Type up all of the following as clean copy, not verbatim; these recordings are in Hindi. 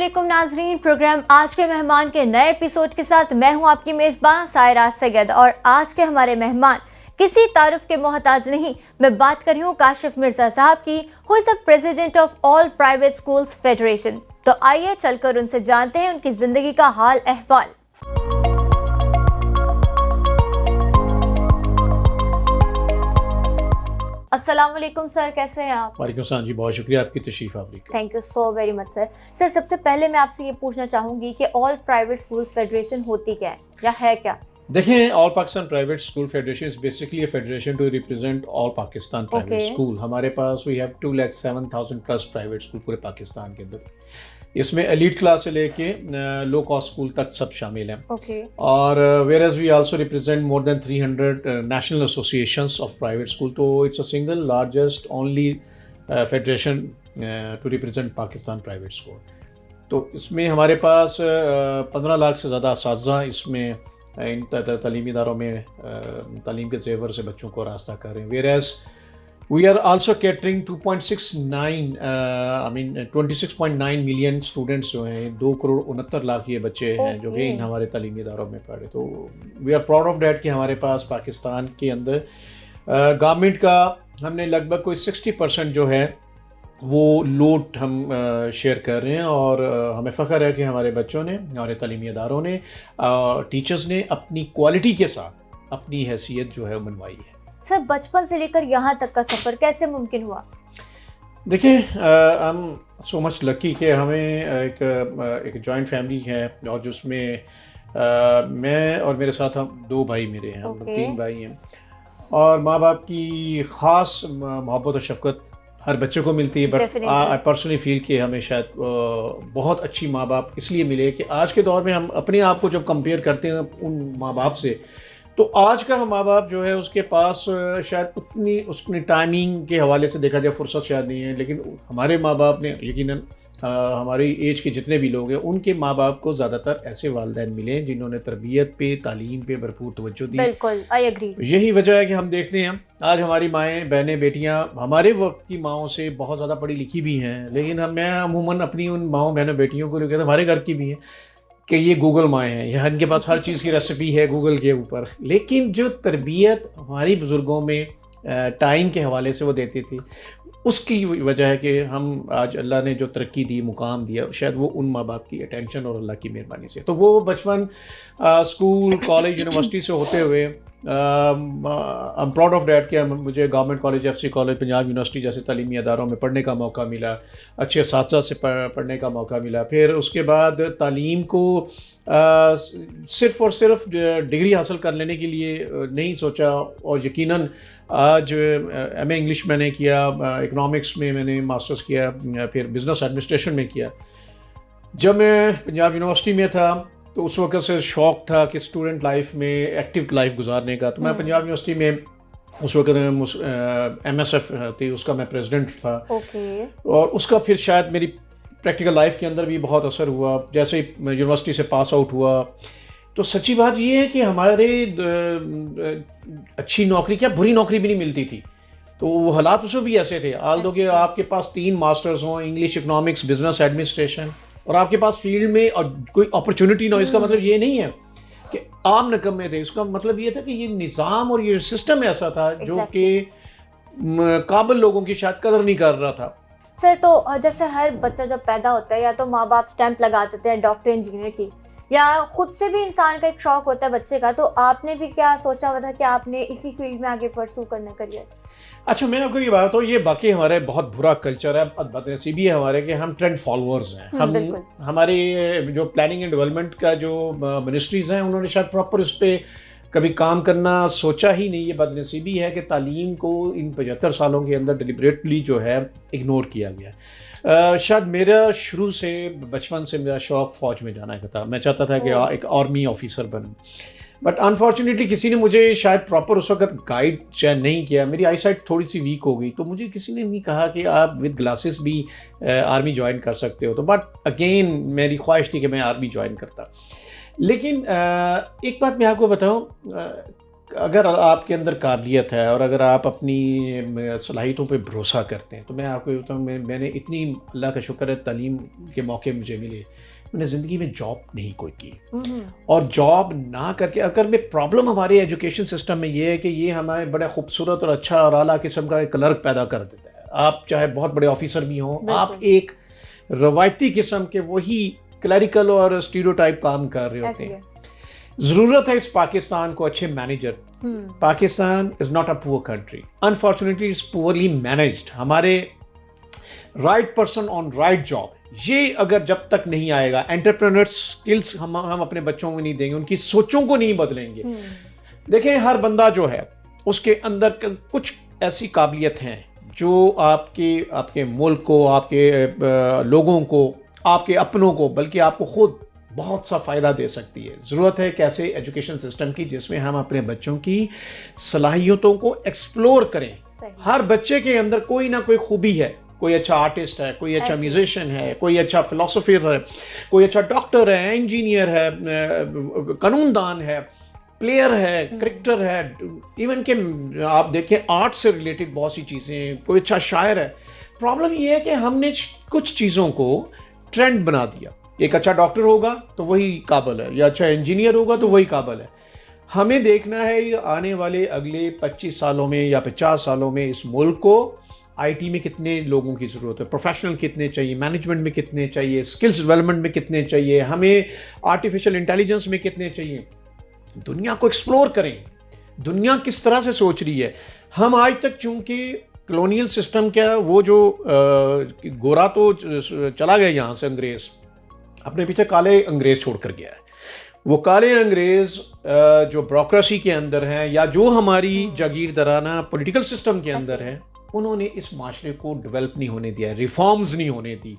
अस्सलामुअलैकुम नाजरीन, प्रोग्राम आज के मेहमान के नए एपिसोड के साथ मैं हूं आपकी मेज़बान सायरा सैयद और आज के हमारे मेहमान किसी तारुफ के मोहताज नहीं। मैं बात कर रही हूँ काशिफ मिर्जा साहब की, who is the president of all private schools federation. तो आइए चलकर उनसे जानते हैं उनकी जिंदगी का हाल अहवाल। अस्सलाम वालेकुम सर, कैसे हैं आप? वालेकुम सलाम जी, बहुत शुक्रिया आपकी तशरीफ आवरी का। Thank you so very much sir. Sir सबसे पहले मैं आपसे ये पूछना चाहूँगी कि ऑल प्राइवेट स्कूल्स फेडरेशन होती क्या है या है क्या? देखें, all Pakistan private school federation is basically a federation to represent all Pakistan private school. हमारे पास we have 2,07,000 plus private school पूरे पाकिस्तान के अंदर। इसमें एलीट क्लास से लेके लो कॉस्ट स्कूल तक सब शामिल हैं। और where as we also represent more than 300 national associations of private school. तो it's a single largest only federation to represent Pakistan private school. तो इसमें हमारे पास 15 लाख से ज़्यादा असातिज़ा इसमें इन तालीमी इदारों में तालीम के ज़ेवर से बच्चों को रास्ता कर रहे हैं। Where as We are also catering 26.9 million students जो हैं, 2,69,00,000 ये बच्चे हैं जो कि इन हमारे तालीमी इदारों में पढ़े। तो we are proud of that कि हमारे पास पाकिस्तान के अंदर गवर्नमेंट का हमने लगभग कोई 60% जो है वो लोड हम शेयर कर रहे हैं। और हमें फ़ख्र है कि हमारे बच्चों ने, हमारे तालीमी इदारों ने, टीचर्स ने अपनी क्वालिटी के साथ अपनी हैसियत जो है वो बनवाई है। सर बचपन से लेकर यहाँ तक का सफ़र कैसे मुमकिन हुआ? देखिए, I am so much lucky कि हमें एक जॉइंट फैमिली है और जिसमें मैं और मेरे साथ हम 2 भाई मेरे हैं, हम 3 भाई हैं। और माँ बाप की ख़ास मोहब्बत और शफ़क़त हर बच्चे को मिलती है। बट आई पर्सनली फील कि हमें शायद बहुत अच्छी माँ बाप इसलिए मिले कि आज के दौर में हम अपने आप को जब कंपेयर करते हैं उन माँ बाप से, तो आज का माँ बाप जो है उसके पास शायद उसकी टाइमिंग के हवाले से देखा जाए फुर्सत शायद नहीं है। लेकिन हमारे माँ बाप ने यकीनन हमारी एज के जितने भी लोग हैं उनके माँ बाप को ज़्यादातर ऐसे वालिदैन मिले जिन्होंने तरबियत पे, तालीम पे भरपूर तवज्जो दी। बिल्कुल, आई एग्री। यही वजह है कि हम देखते हैं आज हमारी माएँ, बहनें, बेटियाँ हमारे वक्त की माओं से बहुत ज़्यादा पढ़ी लिखी भी हैं। लेकिन मैं अमूमन अपनी उन माओं, बहनों, बेटियों को कहते हैं हमारे घर की भी हैं कि ये गूगल माएँ हैं, यहाँ इनके पास हर चीज़ की रेसिपी है गूगल के ऊपर। लेकिन जो तरबियत हमारी बुज़ुर्गों में टाइम के हवाले से वो देती थी, उसकी वजह है कि हम आज अल्लाह ने जो तरक्की दी, मुकाम दिया, शायद वो उन माँ बाप की अटेंशन और अल्लाह की मेहरबानी से। तो वो बचपन स्कूल, कॉलेज, यूनिवर्सिटी से होते हुए I am proud of that कि मुझे government college, FC college, Punjab university जैसे तालीमी अदारों में पढ़ने का मौका मिला, अच्छे असातिज़ा से पढ़ने का मौका मिला। फिर उसके बाद तालीम को सिर्फ़ और सिर्फ डिग्री हासिल कर लेने के लिए नहीं सोचा। और यकीनन आज MA इंग्लिश मैंने किया, इकनॉमिक्स में मैंने मास्टर्स किया, फिर बिज़नेस एडमिनिस्ट्रेशन में किया। जब मैं पंजाब यूनिवर्सिटी में था तो उस वक्त से शौक़ था कि स्टूडेंट लाइफ में एक्टिव लाइफ गुजारने का। तो मैं पंजाब यूनिवर्सिटी में उस वक्त MSF थी, उसका मैं प्रेसिडेंट था। और उसका फिर शायद मेरी प्रैक्टिकल लाइफ के अंदर भी बहुत असर हुआ। जैसे ही यूनिवर्सिटी से पास आउट हुआ तो सच्ची बात ये है कि हमारे अच्छी नौकरी क्या बुरी नौकरी भी नहीं मिलती थी। तो वो हालात उसमें भी ऐसे थे, आल्दो कि आपके पास 3 मास्टर्स हों, इंग्लिश, इकनॉमिक्स, बिजनेस एडमिनिस्ट्रेशन, और आपके पास फील्ड में और कोई अपॉर्चुनिटी ना हो। इसका मतलब ये नहीं है कि आम नकम्मे थे, इसका मतलब ये था कि ये निज़ाम और ये सिस्टम ऐसा था जो कि काबिल लोगों की शायद कदर नहीं कर रहा था। सर तो जैसे हर बच्चा जब पैदा होता है या तो माँ बाप स्टैंप लगा देते हैं डॉक्टर, इंजीनियर की, या खुद से भी इंसान का एक शौक होता है बच्चे का, तो आपने भी क्या सोचा हुआ था कि आपने इसी फील्ड में आगे परसू करना करियर? अच्छा, मैं आपको ये बात बताऊँ, ये बाकी हमारे बहुत बुरा कल्चर है, बदनसीबी है हमारे कि हम ट्रेंड फॉलोअर्स हैं। हम हमारी जो प्लानिंग एंड डेवलपमेंट का जो मिनिस्ट्रीज़ हैं उन्होंने शायद प्रॉपर उस पर कभी काम करना सोचा ही नहीं। ये बदनसीबी है कि तालीम को इन 75 सालों के अंदर डिलिबरेटली जो है इग्नोर किया गया। शायद मेरा शुरू से, बचपन से मेरा शौक़ फ़ौज में जाने का था। मैं चाहता था कि एक आर्मी ऑफिसर बनूं। बट अनफॉर्चुनेटली किसी ने मुझे शायद प्रॉपर उस वक्त गाइड नहीं किया। मेरी आई साइट थोड़ी सी वीक हो गई, तो मुझे किसी ने नहीं कहा कि आप विद ग्लासेस भी आर्मी ज्वाइन कर सकते हो। तो बट अगेन मेरी ख्वाहिश थी कि मैं आर्मी ज्वाइन करता। लेकिन एक बात मैं आपको बताऊं, अगर आपके अंदर काबिलियत है और अगर आप अपनी सलाहियतों पे भरोसा करते हैं, तो मैं आपको बताऊँ, मैंने इतनी, अल्लाह का शुक्र है, तालीम के मौके मुझे मिले। मैंने ज़िंदगी में जॉब नहीं कोई की, और जॉब ना करके, अगर मैं प्रॉब्लम हमारे एजुकेशन सिस्टम में ये है कि ये हमारे बड़ा खूबसूरत और अच्छा और आला किस्म का एक क्लर्क पैदा कर देता है। आप चाहे बहुत बड़े ऑफिसर भी हों, आप एक रवायती किस्म के वही क्लरिकल और स्टीरियोटाइप काम कर रहे होते हैं। ज़रूरत है इस पाकिस्तान को अच्छे manager. Pakistan is not a poor country, unfortunately is poorly managed. हमारे right person on right job, ये अगर जब तक नहीं आएगा, एंटरप्रेन्योर स्किल्स हम अपने बच्चों को नहीं देंगे, उनकी सोचों को नहीं बदलेंगे। देखें, हर बंदा जो है उसके अंदर कुछ ऐसी काबिलियत हैं जो आपके मुल्क को, आपके लोगों को, आपके अपनों को, बल्कि आपको खुद बहुत सा फ़ायदा दे सकती है। ज़रूरत है एक ऐसे एजुकेशन सिस्टम की जिसमें हम अपने बच्चों की सलाहियतों को एक्सप्लोर करें। हर बच्चे के अंदर कोई ना कोई खूबी है। कोई अच्छा आर्टिस्ट है, कोई अच्छा म्यूजिशियन है, कोई अच्छा फिलोसोफर है, कोई अच्छा डॉक्टर है, इंजीनियर है, कानूनदान है, प्लेयर है, क्रिकेटर है, इवन के आप देखें आर्ट से रिलेटेड बहुत सी चीज़ें, कोई अच्छा शायर है। प्रॉब्लम ये है कि हमने कुछ चीज़ों को ट्रेंड बना दिया। एक अच्छा डॉक्टर होगा तो वही काबिल है, या अच्छा इंजीनियर होगा तो वही काबिल है। हमें देखना है आने वाले अगले 25 सालों में या 50 सालों में इस मुल्क को आईटी में कितने लोगों की ज़रूरत है, प्रोफेशनल कितने चाहिए, मैनेजमेंट में कितने चाहिए, स्किल्स डेवलपमेंट में कितने चाहिए, हमें आर्टिफिशियल इंटेलिजेंस में कितने चाहिए। दुनिया को एक्सप्लोर करें, दुनिया किस तरह से सोच रही है। हम आज तक चूंकि कॉलोनियल सिस्टम क्या, वो जो गोरा तो चला गया यहाँ से, अंग्रेज़ अपने पीछे काले अंग्रेज़ छोड़ कर गया है। वो काले अंग्रेज़ जो ब्यूरोक्रेसी के अंदर हैं या जो हमारी जागीरदाराना पॉलिटिकल सिस्टम के अंदर हैं, उन्होंने इस माशरे को डेवलप नहीं होने दिया, रिफॉर्म्स नहीं होने दी।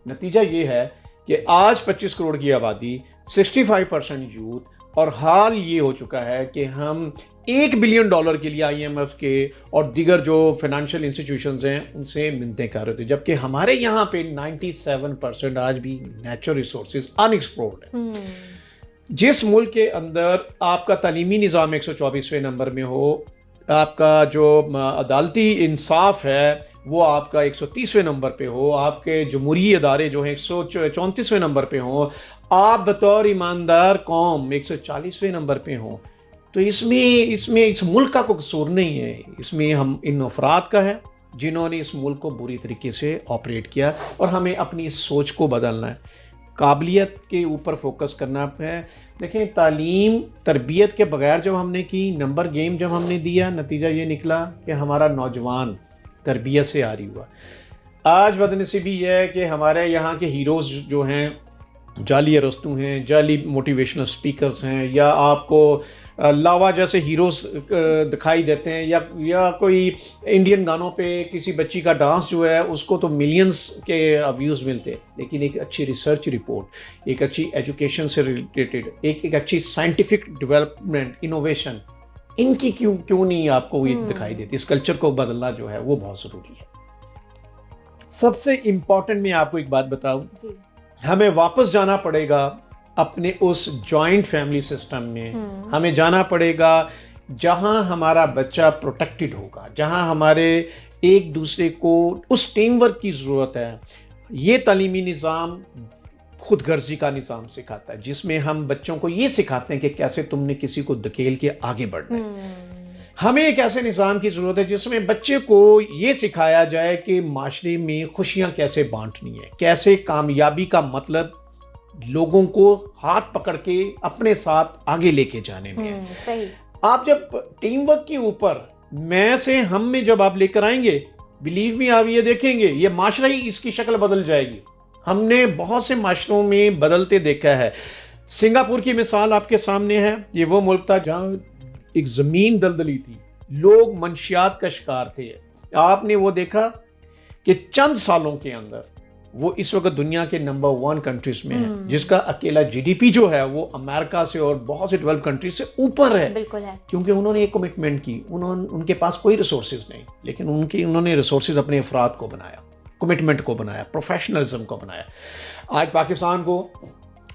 नतीजा ये है कि आज 25 करोड़ की आबादी, 65% यूथ, और हाल ये हो चुका है कि हम $1 बिलियन के लिए IMF के और दीगर जो फाइनेंशियल इंस्टीट्यूशंस हैं उनसे मिन्नतें कर रहे थे, जबकि हमारे यहाँ पे 97% आज भी नेचुरल रिसोर्सेज अनएक्सप्लोर्ड है। जिस मुल्क के अंदर आपका तालीमी निज़ाम 124वें नंबर में हो, आपका जो अदालती इंसाफ है वो आपका 130वें नंबर पे हो, आपके जमहूरी अदारे जो हैं 134वें नंबर पे हो, आप बतौर ईमानदार कौम 140वें नंबर पे हो, तो इसमें इस मुल्क का कोई कसूर नहीं है। इसमें हम इन अफराद का है जिन्होंने इस मुल्क को बुरी तरीके से ऑपरेट किया, और हमें अपनी इस सोच को बदलना है, काबिलियत के ऊपर फोकस करना है। देखें, तालीम तरबियत के बगैर जब हमने की, नंबर गेम जब हमने दिया, नतीजा ये निकला कि हमारा नौजवान तरबियत से आरी हुआ। आज बदनसीबी यह है कि हमारे यहाँ के हीरोज़ जो हैं जाली अरस्तू हैं, जाली मोटिवेशनल स्पीकर्स हैं, या आपको लावा जैसे हीरोज़ दिखाई देते हैं, या कोई इंडियन गानों पे किसी बच्ची का डांस जो है उसको तो मिलियंस के व्यूज़ मिलते हैं। लेकिन एक अच्छी रिसर्च रिपोर्ट, एक अच्छी एजुकेशन से रिलेटेड, एक अच्छी साइंटिफिक डेवलपमेंट, इनोवेशन, इनकी क्यों नहीं आपको ये दिखाई देती। इस कल्चर को बदलना जो है वो बहुत ज़रूरी है। सबसे इम्पॉर्टेंट मैं आपको एक बात बताऊं, हमें वापस जाना पड़ेगा अपने उस जॉइंट फैमिली सिस्टम में। हमें जाना पड़ेगा जहां हमारा बच्चा प्रोटेक्टेड होगा, जहां हमारे एक दूसरे को उस टीम वर्क की ज़रूरत है। ये तालीमी निज़ाम खुद गर्जी का निज़ाम सिखाता है, जिसमें हम बच्चों को ये सिखाते हैं कि कैसे तुमने किसी को धकेल के आगे बढ़ना है। हमें एक ऐसे निज़ाम की ज़रूरत है जिसमें बच्चे को ये सिखाया जाए कि माशरे में खुशियाँ कैसे बांटनी है, कैसे कामयाबी का मतलब लोगों को हाथ पकड़ के अपने साथ आगे लेके जाने में है। सही। आप जब टीम वर्क के ऊपर मैं से हम में जब आप लेकर आएंगे, बिलीव मी, आप ये देखेंगे ये माशरा ही इसकी शक्ल बदल जाएगी। हमने बहुत से माशरों में बदलते देखा है। सिंगापुर की मिसाल आपके सामने है। ये वो मुल्क था जहाँ एक ज़मीन दलदली थी, लोग मंशियात का शिकार थे। आपने वो देखा कि चंद सालों के अंदर वो इस वक्त दुनिया के नंबर 1 कंट्रीज में है, जिसका अकेला जीडीपी जो है वो अमेरिका से और बहुत से डेवलप कंट्रीज से ऊपर है। बिल्कुल है। क्योंकि उन्होंने एक कमिटमेंट की, उनके पास कोई रिसोर्सेज नहीं, लेकिन उन्होंने रिसोर्सेज अपने अफराद को बनाया, कमिटमेंट को बनाया, प्रोफेशनलिज्म को बनाया। आज पाकिस्तान को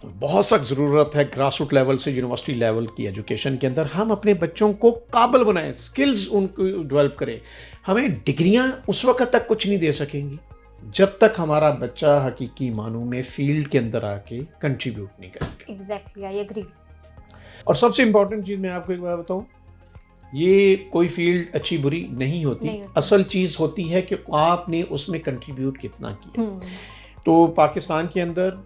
बहुत सख्त ज़रूरत है ग्रास रूट लेवल से यूनिवर्सिटी लेवल की एजुकेशन के अंदर हम अपने बच्चों को काबिल बनाएं, स्किल्स उनको डेवलप करें। हमें डिग्रियां उस वक्त तक कुछ नहीं दे सकेंगी जब तक हमारा बच्चा हकीकी मानों में फील्ड के अंदर आके कंट्रीब्यूट नहीं करेगा। Exactly, I agree. और सबसे इम्पॉर्टेंट चीज़ मैं आपको एक बात बताऊँ, ये कोई फील्ड अच्छी बुरी नहीं होती। असल चीज़ होती है कि आपने उसमें कंट्रीब्यूट कितना किया। तो पाकिस्तान के अंदर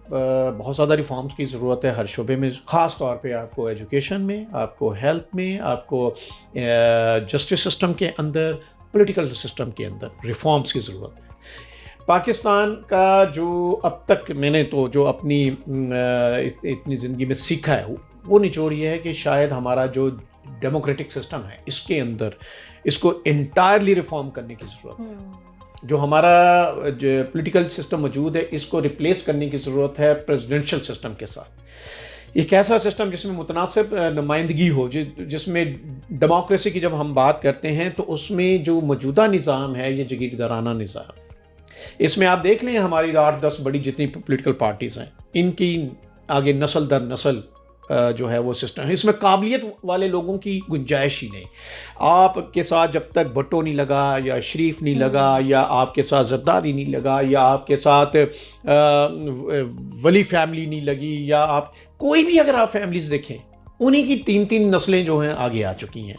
बहुत ज़्यादा रिफॉर्म्स की ज़रूरत है हर शोबे में, ख़ास तौर पे आपको एजुकेशन में, आपको हेल्थ में, आपको जस्टिस सिस्टम के अंदर, पॉलिटिकल सिस्टम के अंदर रिफॉर्म्स की ज़रूरत है। पाकिस्तान का जो अब तक मैंने तो जो अपनी इतनी ज़िंदगी में सीखा है वो निचोड़ ये है कि शायद हमारा जो डेमोक्रेटिक सिस्टम है इसके अंदर इसको इंटायरली रिफॉर्म करने की ज़रूरत है। जो हमारा जो पॉलिटिकल सिस्टम मौजूद है इसको रिप्लेस करने की ज़रूरत है प्रेसिडेंशियल सिस्टम के साथ। एक ऐसा सिस्टम जिसमें मुतनासिब नुमाइंदगी हो, जिसमें डेमोक्रेसी की जब हम बात करते हैं तो उसमें जो मौजूदा निज़ाम है ये जागीरदाराना निज़ाम। इसमें आप देख लें हमारी 8-10 बड़ी जितनी पॉलिटिकल पार्टीज़ हैं इनकी आगे नस्ल दर नस्ल जो है वो सिस्टम है, इसमें काबिलियत वाले लोगों की गुंजाइश ही नहीं। आपके साथ जब तक भुट्टो नहीं लगा या शरीफ नहीं लगा या आपके साथ जरदारी नहीं लगा या आपके साथ वली फैमिली नहीं लगी या आप कोई भी अगर आप फैमिलीज देखें उन्हीं की 3-3 नस्लें जो हैं आगे आ चुकी हैं।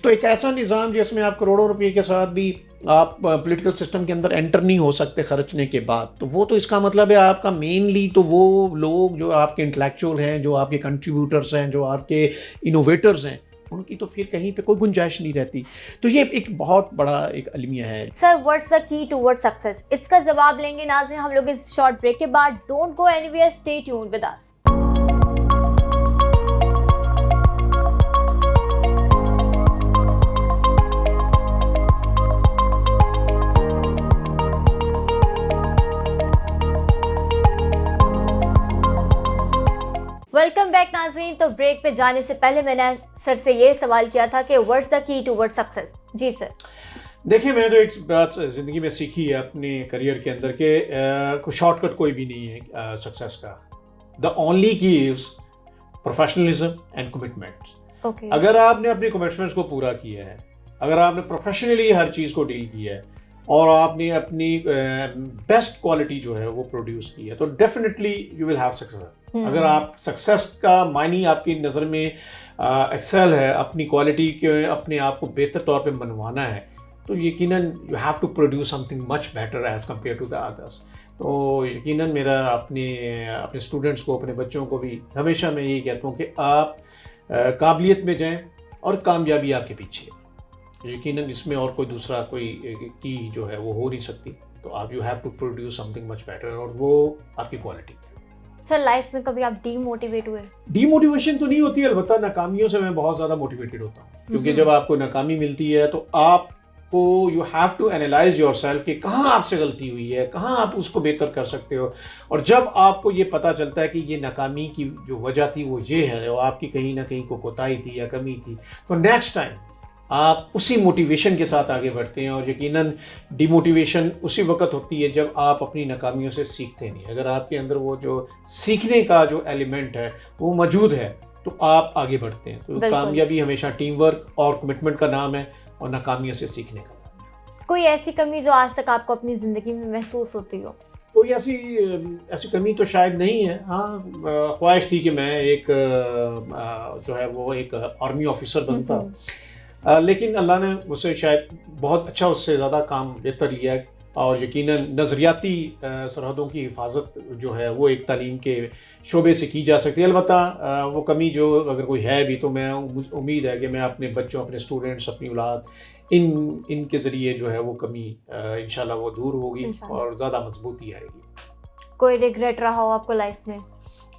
तो एक ऐसा निज़ाम जिसमें आप करोड़ों रुपए के साथ भी आप पॉलिटिकल सिस्टम के अंदर एंटर नहीं हो सकते खर्चने के बाद, तो वो तो इसका मतलब है आपका मेनली तो वो लोग जो आपके इंटेलेक्चुअल हैं, जो आपके कंट्रीब्यूटर्स हैं, जो आपके इनोवेटर्स हैं, उनकी तो फिर कहीं पे कोई गुंजाइश नहीं रहती। तो ये एक बहुत बड़ा एक अलमिया है। Sir, what's the key toward success? इसका जवाब लेंगे नाज़रीन हम लोग इस शॉर्ट ब्रेक के बाद। Don't go anywhere, stay tuned with us. Welcome back नाज़रीन। तो ब्रेक पे जाने से पहले मैंने सर से ये सवाल किया था कि what's the key toward success. जी सर। देखिए, मैं तो एक बात ज़िंदगी में सीखी है अपने करियर के अंदर के कोई शॉर्टकट कोई भी नहीं है सक्सेस का। द ओनली की इज़ प्रोफेशनलिज्म एंड कमिटमेंट। अगर आपने अपने कमिटमेंट्स को पूरा किया है, अगर आपने प्रोफेशनली हर चीज़ को डील किया है और आपने अपनी बेस्ट क्वालिटी जो है वो प्रोड्यूस की है, तो definitely you will have success. अगर आप सक्सेस का मायने आपकी नज़र में एक्सेल है, अपनी क्वालिटी के अपने आप को बेहतर तौर पे मनवाना है, तो यकीनन you have to produce something much better as compare to the others. तो यकीनन मेरा अपने स्टूडेंट्स को, अपने बच्चों को भी हमेशा मैं यही कहता हूँ कि आप काबिलियत में जाएं और कामयाबी आपके पीछे है। यकीनन इसमें और कोई दूसरा कोई की जो है वो हो नहीं सकती। तो आप you have to produce something much better, और वो आपकी क्वालिटी। सर, लाइफ में कभी आप डीमोटिवेट हुए? डीमोटिवेशन तो नहीं होती, अलबत्ता नाकामियों से मैं बहुत ज़्यादा मोटिवेटेड होता हूँ, क्योंकि जब आपको नाकामी मिलती है तो आपको you have to analyse yourself कि कहाँ आपसे गलती हुई है, कहाँ आप उसको बेहतर कर सकते हो। और जब आपको ये पता चलता है कि ये नाकामी की जो वजह थी वो ये है और आपकी कहीं ना कहीं को कोताही थी या कमी थी, तो नेक्स्ट टाइम आप उसी मोटिवेशन के साथ आगे बढ़ते हैं। और यकीनन डिमोटिवेशन उसी वक्त होती है जब आप अपनी नाकामियों से सीखते नहीं। अगर आपके अंदर वो जो सीखने का जो एलिमेंट है वो मौजूद है तो आप आगे बढ़ते हैं। तो कामयाबी हमेशा टीम वर्क और कमिटमेंट का नाम है और नाकामियों से सीखने का नाम है। कोई ऐसी कमी जो आज तक आपको अपनी ज़िंदगी में महसूस होती हो? कोई ऐसी कमी तो शायद नहीं है। हाँ, ख्वाहिश थी कि मैं एक जो है वो एक आर्मी ऑफिसर बनता, लेकिन अल्लाह ने मुझसे शायद बहुत अच्छा, उससे ज़्यादा काम बेहतर लिया। और यकीनन नज़रियाती सरहदों की हिफाजत जो है वो एक तालीम के शोबे से की जा सकती है। अलबत्ता वो कमी जो अगर कोई है भी, तो मैं उम्मीद है कि मैं अपने बच्चों, अपने स्टूडेंट्स, अपनी औलाद, इनके ज़रिए जो है वो कमी इंशाल्लाह वो दूर होगी और ज़्यादा मजबूती आएगी। कोई रिग्रेट रहा हो आपको लाइफ में?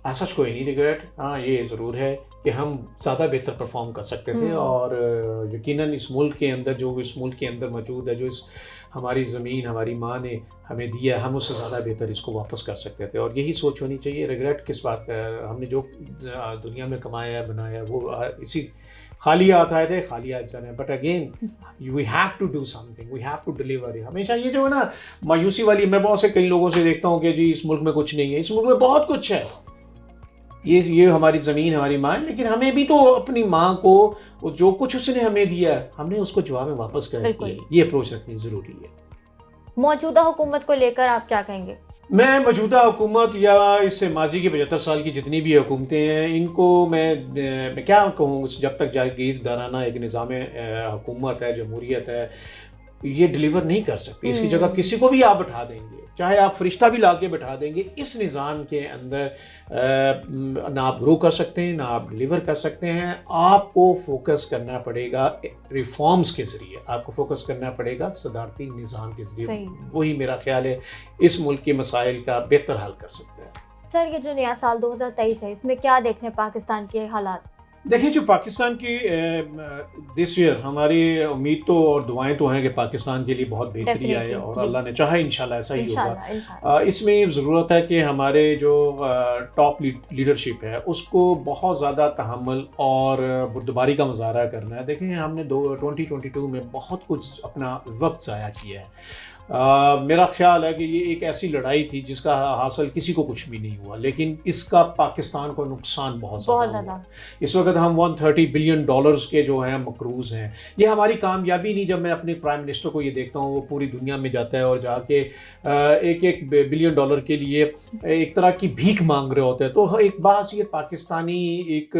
ऐसा कोई नहीं रिग्रेट। हाँ, ये ज़रूर है कि हम ज़्यादा बेहतर परफॉर्म कर सकते थे, और यकीनन इस मुल्क के अंदर जो इस मुल्क के अंदर मौजूद है, जो इस हमारी ज़मीन हमारी माँ ने हमें दिया, हम उससे ज़्यादा बेहतर इसको वापस कर सकते थे। और यही सोच होनी चाहिए। रिग्रेट किस बात का? हमने जो दुनिया में कमाया बनाया वो इसी खाली हाथ आए थे, खाली हाथ जाना है। But again we have to do something, we have to deliver. हमेशा ये जो है ना मायूसी वाली, मैं बहुत से कई लोगों से देखता हूँ कि जी इस मुल्क में कुछ नहीं है। इस मुल्क में बहुत कुछ है। ये हमारी ज़मीन हमारी माँ है, लेकिन हमें भी तो अपनी माँ को वो जो कुछ उसने हमें दिया है हमने उसको जवाब में वापस कर दिया। ये अप्रोच रखनी ज़रूरी है। मौजूदा हुकूमत को लेकर आप क्या कहेंगे? मैं मौजूदा हुकूमत या इससे माजी की 75 साल की जितनी भी हुकूमतें हैं इनको मैं क्या कहूँ, जब तक जागीरदाराना एक निज़ाम हुकूमत है, जमहूरियत है, ये डिलीवर नहीं कर सकते। इसकी जगह किसी को भी आप बैठा देंगे, चाहे आप फरिश्ता भी ला के बैठा देंगे, इस निज़ाम के अंदर ना आप ग्रो कर सकते हैं ना आप डिलीवर कर सकते हैं। आपको फोकस करना पड़ेगा रिफॉर्म्स के ज़रिए, आपको फोकस करना पड़ेगा सदारती निज़ाम के ज़रिए। वही मेरा ख्याल है इस मुल्क के मसाइल का बेहतर हल कर सकते हैं। सर, ये जो नया साल 2023 है, इसमें क्या देखने पाकिस्तान के हालात? देखिए, जो पाकिस्तान की दिस ईयर हमारी उम्मीद तो और दुआएं तो हैं कि पाकिस्तान के लिए बहुत बेहतरी आए और अल्लाह ने चाहा इंशाल्लाह ऐसा ही होगा। इसमें ज़रूरत है कि हमारे जो टॉप लीडरशिप है उसको बहुत ज़्यादा तहम्मुल और बुर्दबारी का मुजाहरा करना है। देखें, हमने 2022 में बहुत कुछ अपना वक्त ज़ाया किया है। मेरा ख्याल है कि ये एक ऐसी लड़ाई थी जिसका हासिल किसी को कुछ भी नहीं हुआ, लेकिन इसका पाकिस्तान को नुकसान बहुत ज़्यादा हुआ। इस वक्त हम $130 बिलियन के जो हैं मकरूज़ हैं। ये हमारी कामयाबी नहीं। जब मैं अपने प्राइम मिनिस्टर को ये देखता हूँ, वो पूरी दुनिया में जाता है और जाके $1 बिलियन के लिए एक तरह की भीख मांग रहे होते हैं, तो एक बाहसीत पाकिस्तानी एक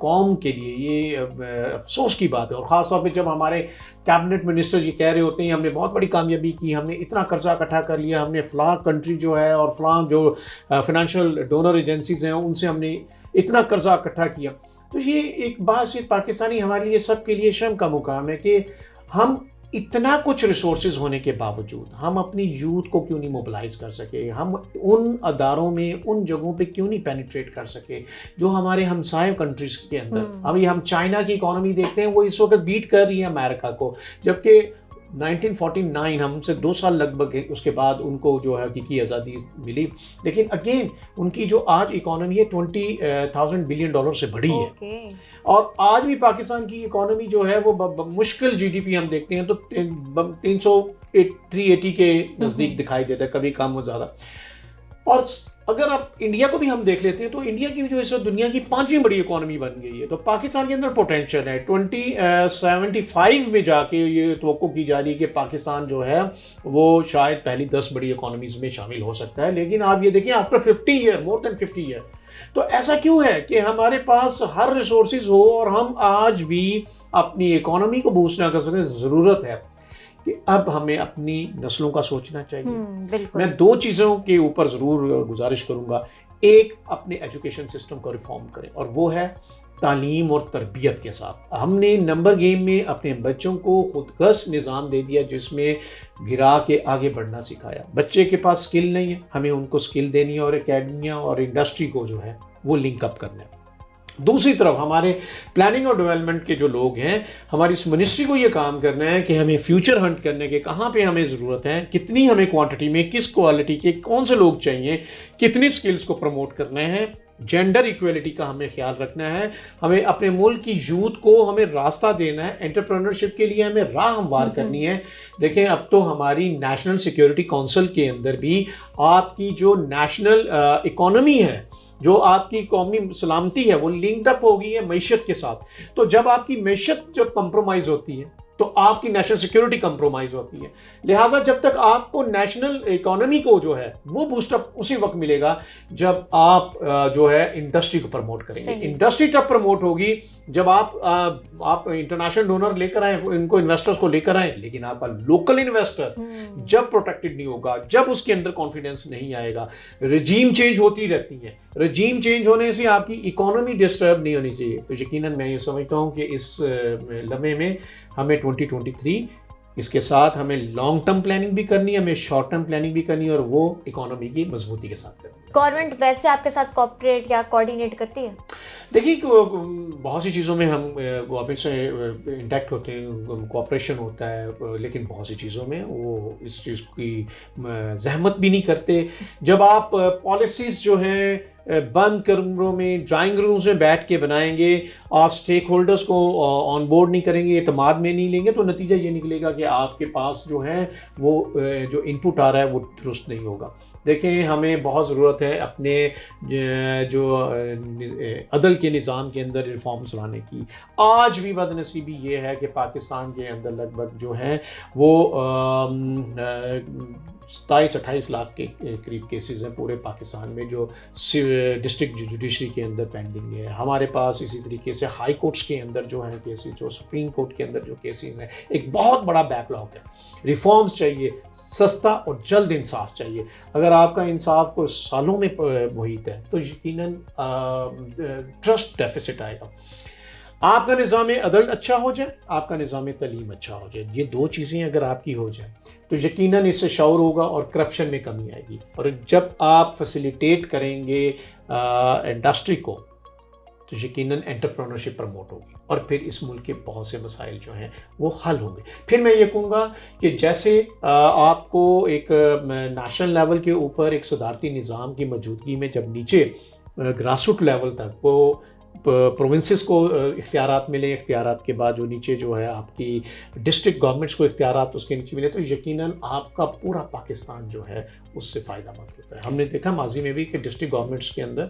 कौम के लिए ये अफसोस की बात है। और ख़ास तौर पर जब हमारे कैबिनेट मिनिस्टर ये कह रहे होते हैं हमने बहुत बड़ी कामयाबी की, हमने इतना कर्जा इकट्ठा कर लिया, हमने फ़लाँ कंट्री जो है और फ़लाँ जो फाइनेंशियल डोनर एजेंसीज़ हैं उनसे हमने इतना कर्जा इकट्ठा किया। तो ये एक बात पाकिस्तानी हमारे लिए सब के लिए शर्म का मुकाम है कि हम इतना कुछ रिसोर्सेज होने के बावजूद हम अपनी यूथ को क्यों नहीं मोबिलाइज कर सके, हम उन अदारों में उन जगहों पे क्यों नहीं पेनिट्रेट कर सके जो हमारे हमसाय कंट्रीज़ के अंदर। अभी हम चाइना की इकोनॉमी देखते हैं, वो इस वक्त बीट कर रही है अमेरिका को, जबकि 1949 हमसे 2 साल लगभग उसके बाद उनको जो है की आज़ादी मिली, लेकिन अगेन उनकी जो आज इकोनॉमी है $20,000 बिलियन से बढ़ी है। और आज भी पाकिस्तान की इकोनॉमी जो है वो मुश्किल जीडीपी हम देखते हैं तो 380 के नज़दीक दिखाई देता है, कभी कम हो ज़्यादा। और अगर आप इंडिया को भी हम देख लेते हैं तो इंडिया की जो इस दुनिया की 5वीं बड़ी इकोनॉमी बन गई है। तो पाकिस्तान के अंदर पोटेंशियल है। 2075 में जाके ये तवक्को की जा रही है कि पाकिस्तान जो है वो शायद पहली 10 बड़ी इकोनॉमीज़ में शामिल हो सकता है। लेकिन आप ये देखिए, after 50 year, more than 50 year, तो ऐसा क्यों है कि हमारे पास हर रिसोर्सेज हो और हम आज भी अपनी इकोनॉमी को बूस्ट ना कर सकें। ज़रूरत है कि अब हमें अपनी नस्लों का सोचना चाहिए। मैं 2 चीज़ों के ऊपर ज़रूर गुजारिश करूँगा। एक, अपने एजुकेशन सिस्टम को रिफॉर्म करें, और वो है तालीम और तरबियत के साथ। हमने नंबर गेम में अपने बच्चों को खुदगर्ज़ निज़ाम दे दिया जिसमें गिरा के आगे बढ़ना सिखाया। बच्चे के पास स्किल नहीं है, हमें उनको स्किल देनी है और एकेडमिया और इंडस्ट्री को जो है वो लिंक अप करना है। दूसरी तरफ हमारे प्लानिंग और डेवलपमेंट के जो लोग हैं, हमारी इस मिनिस्ट्री को ये काम करना है कि हमें फ्यूचर हंट करने के कहाँ पे हमें ज़रूरत है, कितनी हमें क्वांटिटी में, किस क्वालिटी के, कौन से लोग चाहिए, कितनी स्किल्स को प्रमोट करने हैं, जेंडर इक्वलिटी का हमें ख्याल रखना है, हमें अपने मुल्क की यूथ को हमें रास्ता देना है, एंटरप्रेन्योरशिप के लिए हमें राह हमवार करनी है। देखें, अब तो हमारी नेशनल सिक्योरिटी काउंसिल के अंदर भी आपकी जो नेशनल इकोनॉमी है, जो आपकी कौमी सलामती है, वो लिंक्ड अप हो गई है मैशत के साथ। तो जब आपकी मैशत जब कंप्रोमाइज़ होती है तो आपकी नेशनल सिक्योरिटी कंप्रोमाइज़ होती है। लिहाजा जब तक आपको नेशनल इकोनॉमी को जो है वो बूस्टअप उसी वक्त मिलेगा जब आप जो है इंडस्ट्री को प्रमोट करेंगे। इंडस्ट्री तब प्रमोट होगी जब आप इंटरनेशनल डोनर लेकर आए, इनको इन्वेस्टर्स को लेकर आए, लेकिन आपका लोकल इन्वेस्टर जब प्रोटेक्टेड नहीं होगा, जब उसके अंदर कॉन्फिडेंस नहीं आएगा। रजीम चेंज होती रहती है, रजीम चेंज होने से आपकी इकोनॉमी डिस्टर्ब नहीं होनी चाहिए। तो यकीनन मैं ये समझता हूँ कि इस लम्हे में हमें 2023 इसके साथ हमें लॉन्ग टर्म प्लानिंग भी करनी है, हमें शॉर्ट टर्म प्लानिंग भी करनी है, और वो इकोनॉमी की मजबूती के साथ करनी है। गवर्नमेंट वैसे आपके साथ कोऑपरेट या कोऑर्डिनेट करती है? देखिए, बहुत सी चीज़ों में हम गवर्नमेंट से इंटैक्ट होते हैं, कोऑपरेशन होता है, लेकिन बहुत सी चीज़ों में वो इस चीज़ की जहमत भी नहीं करते। जब आप पॉलिसीज़ जो हैं बंद कमरों में, ड्राइंग रूम्स में बैठ के बनाएंगे, आप स्टेक होल्डर्स को ऑन बोर्ड नहीं करेंगे, एतमाद में नहीं लेंगे, तो नतीजा ये निकलेगा कि आपके पास जो है वो जो इनपुट आ रहा है वो दुरुस्त नहीं होगा। देखें, हमें बहुत ज़रूरत है अपने जो अदल के निज़ाम के अंदर रिफॉर्म्स लाने की। आज भी बदनसीबी ये है कि पाकिस्तान के अंदर लगभग जो है वो 27-28 लाख के करीब केसेस हैं पूरे पाकिस्तान में जो डिस्ट्रिक्ट जुडिशरी के अंदर पेंडिंग है। हमारे पास इसी तरीके से हाई कोर्ट्स के अंदर जो हैं केसेस, जो सुप्रीम कोर्ट के अंदर जो केसेस हैं, एक बहुत बड़ा बैकलॉग है। रिफॉर्म्स चाहिए, सस्ता और जल्द इंसाफ चाहिए। अगर आपका इंसाफ को सालों में मुहित है तो यकीनन ट्रस्ट डेफिसिट आएगा। आपका निज़ाम अदल अच्छा हो जाए, आपका निज़ाम तलीम अच्छा हो जाए, ये दो चीज़ें अगर आपकी हो जाए तो यकीनन इससे शऊर होगा और करप्शन में कमी आएगी। और जब आप फैसिलिटेट करेंगे इंडस्ट्री को तो यकीनन एंटरप्रेन्योरशिप प्रमोट होगी और फिर इस मुल्क के बहुत से मसाइल जो हैं वो हल होंगे। फिर मैं ये कहूँगा कि जैसे आपको एक नेशनल लेवल के ऊपर एक सदारती निज़ाम की मौजूदगी में जब नीचे ग्रासरूट लेवल तक वो प्रोविंसेस को इख्तियारात मिले, इख्तियारात के बाद जो नीचे जो है आपकी डिस्ट्रिक्ट गवर्नमेंट्स को इख्तियारात उसके नीचे मिले, तो यकीनन आपका पूरा पाकिस्तान जो है उससे फ़ायदा मंद होता है। हमने देखा माजी में भी कि डिस्ट्रिक्ट गवर्नमेंट्स के अंदर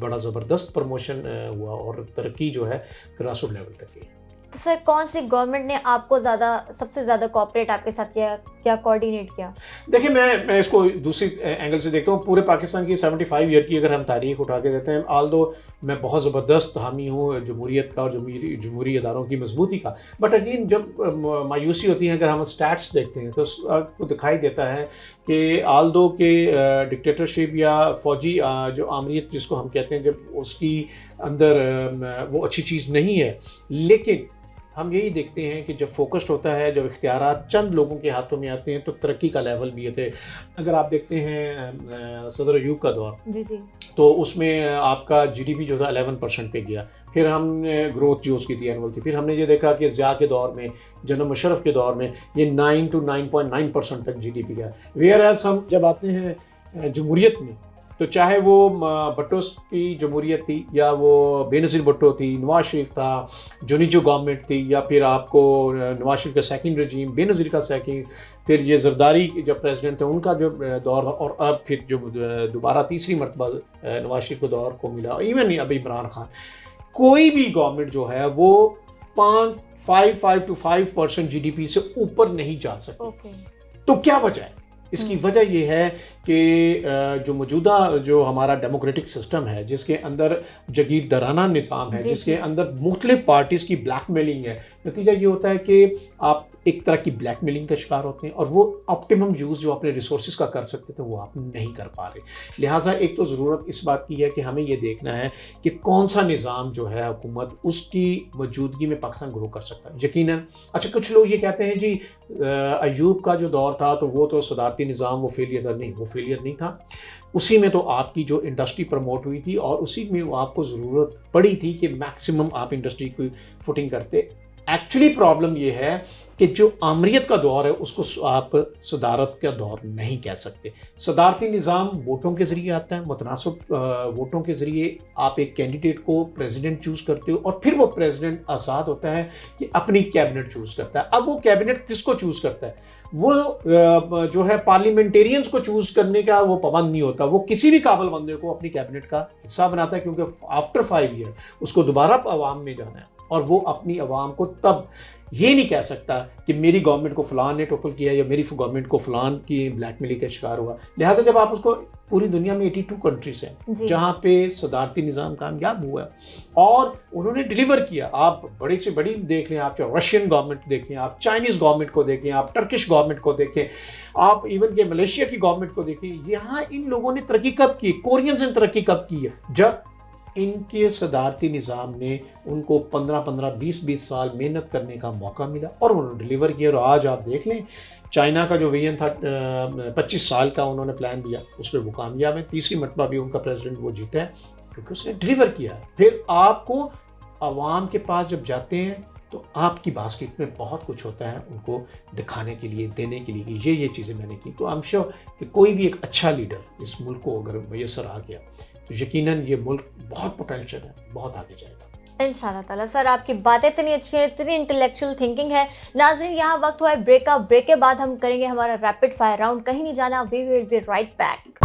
बड़ा ज़बरदस्त प्रमोशन हुआ और तरक्की जो है ग्रासरूट लेवल तक की। तो सर कौन सी गवर्नमेंट ने आपको सबसे ज़्यादा कोऑपरेट आपके साथ किया, क्या कोऑर्डिनेट किया? देखिए मैं इसको दूसरी एंगल से देखता हूँ। पूरे पाकिस्तान की 75 ईयर की अगर हम तारीख उठा के देते हैं, आल्दो मैं बहुत ज़बरदस्त हामी हूँ जमहूरियत का और जमहूरी इदारों की मजबूती का, बट अगेन जब मायूसी होती है अगर हम स्टैट्स देखते हैं तो आपको दिखाई देता है कि आल्दो के डिक्टेटरशिप या फौजी जो आमरीत जिसको हम कहते हैं, जब उसकी अंदर वो अच्छी चीज़ नहीं है। लेकिन हम यही देखते हैं कि जब फोकस्ड होता है, जब इख्तियारात चंद लोगों के हाथों में आते हैं तो तरक्की का लेवल भी है। अगर आप देखते हैं सदर अयूब का दौर, जी तो उसमें आपका जीडीपी जो था 11% पे गया। फिर हमने ग्रोथ जो उसकी थी एनुअल थी, फिर हमने ये देखा कि ज़िया के दौर में, जनरल मुशर्रफ के दौर में ये 9 to 9.9% तक जीडीपी गया। वेयर एज हम जब आते हैं जमहूरियत में, तो चाहे वो भट्टो की जमहूरियत थी या वो बेनज़ीर भुट्टो थी, नवाज शरीफ था, जुनीजो गवर्नमेंट थी, या फिर आपको नवाज शरीफ का सेकंड रजीम, बेनज़ीर का सेकंड, फिर ये जरदारी जब प्रेसिडेंट थे उनका जो दौर था, और अब फिर जो दोबारा तीसरी मरतबा नवाज शरीफ को दौर को मिला, इवन अब इमरान खान, कोई भी गवर्नमेंट जो है वो 5 to 5% जीडीपी से ऊपर नहीं जा सकती। तो क्या वजह है? इसकी वजह यह है कि जो मौजूदा जो हमारा डेमोक्रेटिक सिस्टम है, जिसके अंदर जगीरदाराना निज़ाम है, जिसके अंदर मुख्तलिफ पार्टीज़ की ब्लैकमेलिंग है, नतीजा ये होता है कि आप एक तरह की ब्लैकमेलिंग का शिकार होते हैं और वो ऑप्टिमम यूज़ जो अपने रिसोर्सेज का कर सकते थे वो आप नहीं कर पा रहे। लिहाजा एक तो ज़रूरत इस बात की है कि हमें ये देखना है कि कौन सा निज़ाम जो है हुकूमत उसकी मौजूदगी में पाकिस्तान ग्रो कर सकता है। यकीनन अच्छा, कुछ लोग ये कहते हैं जी अयूब का जो दौर था तो वो तो सदारती निज़ाम वो फेलियर था। नहीं, वो फेलियर नहीं था। उसी में तो आपकी जो इंडस्ट्री प्रमोट हुई थी और उसी में आपको ज़रूरत पड़ी थी कि मैक्सिमम आप इंडस्ट्री की फुटिंग करते। एक्चुअली प्रॉब्लम ये है कि जो आमरीत का दौर है उसको आप सदारत का दौर नहीं कह सकते। सदारती निज़ाम वोटों के ज़रिए आता है, मुतनासिब वोटों के ज़रिए आप एक कैंडिडेट को प्रेसिडेंट चूज़ करते हो और फिर वो प्रेसिडेंट आज़ाद होता है कि अपनी कैबिनेट चूज़ करता है। अब वो कैबिनेट किसको चूज़ करता है? वो जो है पार्लियामेंटेरियंस को चूज़ करने का वो पाबंद नहीं होता। वो किसी भी काबिल बंदे को अपनी कैबिनेट का हिस्सा बनाता है, क्योंकि आफ्टर 5 ईयर उसको दोबारा अवाम में जाना है और वो अपनी अवाम को तब ये नहीं कह सकता कि मेरी गवर्नमेंट को फ़लान ने टोपल किया या मेरी गवर्नमेंट को फ़लान की ब्लैकमेलिंग का शिकार हुआ। लिहाजा जब आप उसको, पूरी दुनिया में 82 कंट्रीज़ हैं जहाँ पे सदारती निज़ाम कामयाब हुआ और उन्होंने डिलीवर किया। आप बड़ी से बड़ी देख लें, आप चाहे रशियन गवर्नमेंट देखें, आप चाइनीज़ गवर्नमेंट को देखें, आप टर्किश गवर्नमेंट को देखें, आप इवन के मलेशिया की गवर्नमेंट को देखें, यहाँ इन लोगों ने तरक्की कब की? कोरियंस ने तरक्की कब की है? जब इनके सदारती निज़ाम ने उनको 15-15, 20-20 साल मेहनत करने का मौका मिला और उन्होंने डिलीवर किया। और आज आप देख लें, चाइना का जो विजन था 25 साल का उन्होंने प्लान दिया, उस पर वो कामयाब है। तीसरी मरतबा भी उनका प्रेसिडेंट वो जीता है क्योंकि उसने डिलीवर किया। फिर आपको आवाम के पास जब जाते हैं तो आपकी बास्केट में बहुत कुछ होता है उनको दिखाने के लिए, देने के लिए कि ये चीज़ें मैंने की। तो आई एम श्योर कि कोई भी एक अच्छा लीडर इस मुल्क को अगर मैसर आ गया तो यकीनन ये मुल्क बहुत पोटेंशियल है, बहुत आगे जाएगा इंशाल्लाह ताला। सर आपकी बातें इतनी अच्छी हैं, इतनी इंटेलेक्चुअल थिंकिंग है। नाज़रीन, यहाँ वक्त हुआ है ब्रेक का। ब्रेक के बाद हम करेंगे हमारा रैपिड फायर राउंड। कहीं नहीं जाना, we will be right back.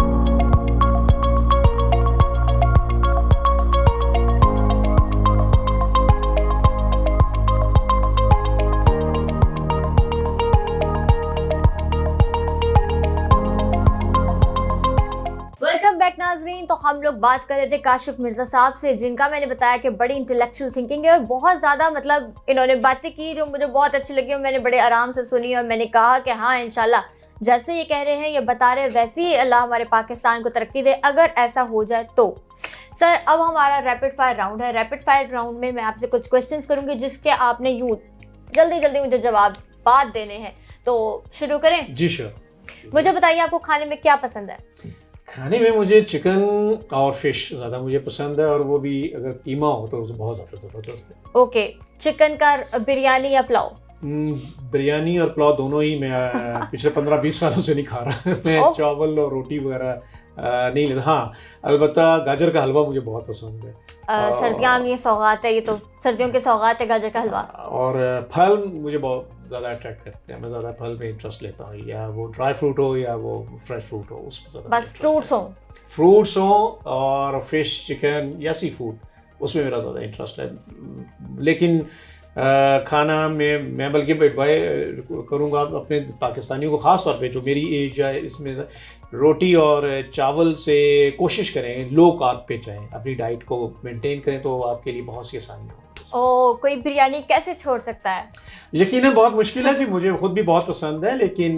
नाज़रीन, तो हम लोग बात कर रहे थे काशिफ मिर्ज़ा साहब से, जिनका मैंने बताया कि बड़ी इंटेलेक्चुअल थिंकिंग है और बहुत ज़्यादा मतलब इन्होंने बातें की जो मुझे बहुत अच्छी लगी और मैंने बड़े आराम से सुनी और मैंने कहा कि हाँ इंशाल्लाह जैसे ये कह रहे हैं, ये बता रहे हैं, वैसे ही अल्लाह हमारे पाकिस्तान को तरक्की दे अगर ऐसा हो जाए तो। सर, अब हमारा रैपिड फायर राउंड है। रैपिड फायर राउंड में मैं आपसे कुछ क्वेश्चंस करूँगी जिसके आपने यूँ जल्दी जल्दी मुझे जवाब देने हैं, तो शुरू करें? जी श्योर। मुझे बताइए आपको खाने में क्या पसंद है? खाने में मुझे चिकन और फिश ज़्यादा मुझे पसंद है, और वो भी अगर कीमा हो तो बहुत ज़्यादा ज़बरदस्त है। ओके, चिकन का बिरयानी या पुलाव? बिरयानी और पुलाव दोनों ही मैं पिछले 15-20 सालों से नहीं खा रहा। मैं चावल और रोटी वगैरह नहीं लेता। हाँ, अलबत्ता गाजर का हलवा मुझे बहुत पसंद है। सर्दियाँ में ये सौगात है, ये तो सर्दियों की सौगात है गाजर का हलवा। और फल मुझे बहुत ज़्यादा अट्रैक्ट करते हैं, मैं ज़्यादा फल में इंटरेस्ट लेता हूँ, या वो ड्राई फ्रूट हो या वो फ्रेश फ्रूट हो, उसमें ज़्यादा बस फ्रूट्स हो और फिश, चिकन या सी फूड, उसमें मेरा ज़्यादा इंटरेस्ट है। लेकिन खाना में मैं बल्कि एडवाइस करूँगा अपने पाकिस्तानियों को, ख़ास तौर पे जो मेरी एज है, इसमें रोटी और चावल से कोशिश करें लो कार्ब पे जाएं, अपनी डाइट को मेंटेन करें तो आपके लिए बहुत सी आसानी हो। कोई बिरयानी कैसे छोड़ सकता है? यकीनन बहुत मुश्किल है जी, मुझे खुद भी बहुत पसंद है, लेकिन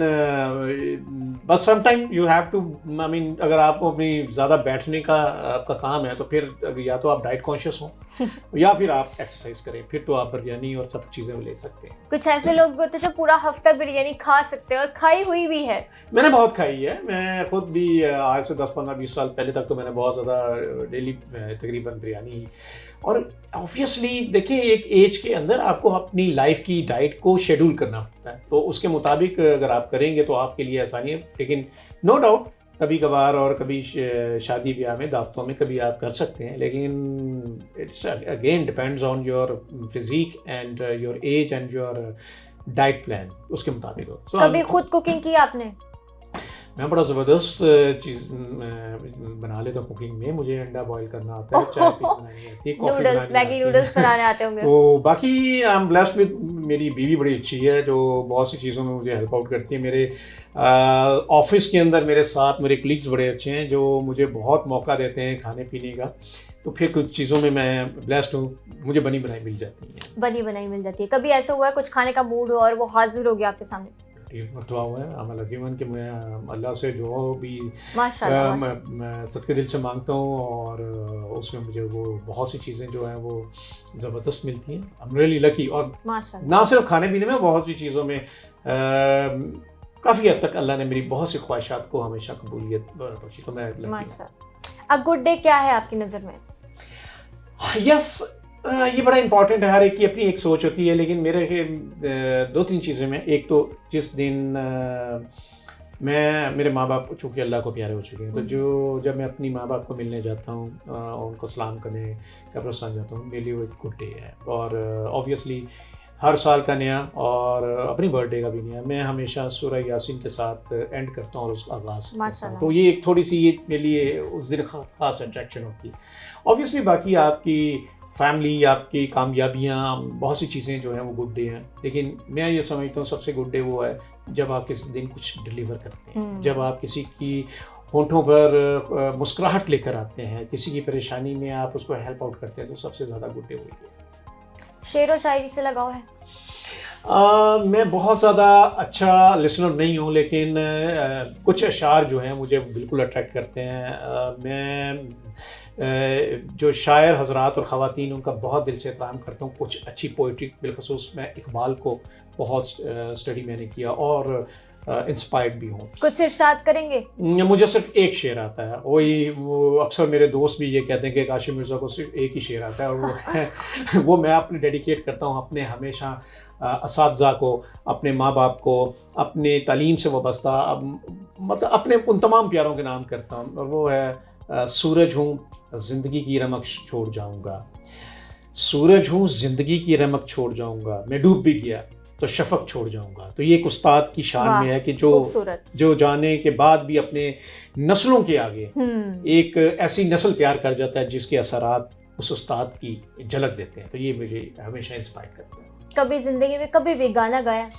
बस some time you have to, I mean अगर आपको अपनी ज़्यादा बैठने का आपका काम है तो फिर या तो आप डाइट कॉन्शियस हो या फिर आप एक्सरसाइज करें, फिर तो आप बिरयानी और सब चीज़ें ले सकते हैं। कुछ ऐसे लोग होते हैं जो पूरा हफ्ता बिरयानी खा सकते हैं और खाई हुई भी है। मैंने बहुत खाई है, मैं खुद भी आज से 10-15-20 साल पहले तक तो मैंने बहुत ज़्यादा डेली तकरीबन बिरयानी। और ऑब्वियसली देखिए, एक एज के अंदर आपको अपनी लाइफ की डाइट को शेड्यूल करना पड़ता है, तो उसके मुताबिक अगर आप करेंगे तो आपके लिए आसानी है। लेकिन नो डाउट कभी कभार और कभी शादी ब्याह में, दावतों में कभी आप कर सकते हैं, लेकिन it's again depends on your physique and your age and your diet plan, उसके मुताबिक हो। कभी खुद कुकिंग की आपने? मैं बड़ा ज़बरदस्त चीज़ बना लेता हूँ कुकिंग में। मुझे अंडा बॉईल करना आता है, चाय बनानी आती है, कॉफ़ी बनानी आती है, मैगी नूडल्स बनाने आते होंगे। तो बाकी आई एम ब्लेस्ड विद, मेरी बीवी बड़ी अच्छी है जो बहुत सी चीज़ों में मुझे हेल्प आउट करती है। मेरे ऑफिस के अंदर मेरे साथ मेरे कलीग्स बड़े अच्छे हैं जो मुझे बहुत मौका देते हैं खाने पीने का, तो फिर कुछ चीज़ों में मैं ब्लेस्ड हूँ, मुझे बनी बनाई मिल जाती है। बनी बनाई मिल जाती है। कभी ऐसा हुआ है कुछ खाने का मूड हो और वो हाजिर हो गया आपके सामने? मरतबा हुआ है, I'm lucky one कि मैं अल्लाह से जो भी माशाल्लाह मैं सदके दिल से मांगता हूँ, और उसमें मुझे वो बहुत सी चीज़ें जो हैं वो ज़बरदस्त मिलती हैं। I'm really lucky। और ना सिर्फ खाने पीने में, बहुत सी चीज़ों में काफ़ी हद तक अल्लाह ने मेरी बहुत सी ख्वाहिशात को हमेशा कबूलियत बख्शी, तो मैं लकी। अब गुड डे क्या है आपकी नज़र में? यस, ये बड़ा इंपॉर्टेंट है, हर एक की अपनी एक सोच होती है, लेकिन मेरे 2-3 चीज़ें में, एक तो जिस दिन मैं, मेरे माँ बाप चूँकि अल्लाह को प्यारे हो चुके हैं, तो जब मैं अपनी माँ बाप को मिलने जाता हूँ, उनको सलाम करने कब्रिस्तान जाता हूँ, मेरे लिए वो एक गुड डे है। और ऑब्वियसली हर साल का नया और अपनी बर्थडे का भी नया, मैं हमेशा सूरह यासीन के साथ एंड करता हूँ और उसका आगाज़ करता हूँ, तो ये एक थोड़ी सी ये मेरे लिए उस दिन ख़ास अट्रैक्शन होती है। ऑब्वियसली बाकी आपकी फैमिली, आपकी कामयाबियाँ, बहुत सी चीज़ें जो हैं वो गुड डे हैं, लेकिन मैं ये समझता हूँ सबसे गुड डे वो है जब आप किसी दिन कुछ डिलीवर करते हैं, जब आप किसी की होंठों पर मुस्कुराहट लेकर आते हैं, किसी की परेशानी में आप उसको हेल्प आउट करते हैं, तो सबसे ज़्यादा गुड डे वही है। शेर और शायरी से लगाव है? मैं बहुत ज़्यादा अच्छा लिसनर नहीं हूँ, लेकिन कुछ अशार जो हैं मुझे बिल्कुल अट्रैक्ट करते हैं। मैं जो शायर हजरात और ख़वातीन, उनका बहुत दिल से एहतराम करता हूँ। कुछ अच्छी पोइट्री, बिलखसूस मैं इकबाल को बहुत स्टडी मैंने किया और इंस्पायर्ड भी हूँ। कुछ इरशाद करेंगे? मुझे सिर्फ एक शेर आता है, वो अक्सर मेरे दोस्त भी ये कहते हैं कि काशिफ मिर्ज़ा को सिर्फ एक ही शेर आता है, और वो मैं अपने डेडिकेट करता हूँ अपने हमेशा असातिज़ा को, अपने माँ बाप को, अपने तालीम से वाबस्ता, मतलब अपने उन तमाम प्यारों के नाम करता हूँ, और वो है सूरज हूँ ज़िंदगी की रमक छोड़ जाऊँगा, सूरज हूँ ज़िंदगी की रमक छोड़ जाऊँगा, मैं डूब भी गया तो शफक छोड़ जाऊँगा। तो ये एक उस्ताद की शान में है कि जो जाने के बाद भी अपने नस्लों के आगे एक ऐसी नस्ल तैयार कर जाता है जिसके असरात उस उस्ताद की झलक देते हैं, तो ये मुझे हमेशा इंस्पायर करता है। कभी ज़िंदगी में कभी भी गाना गाया?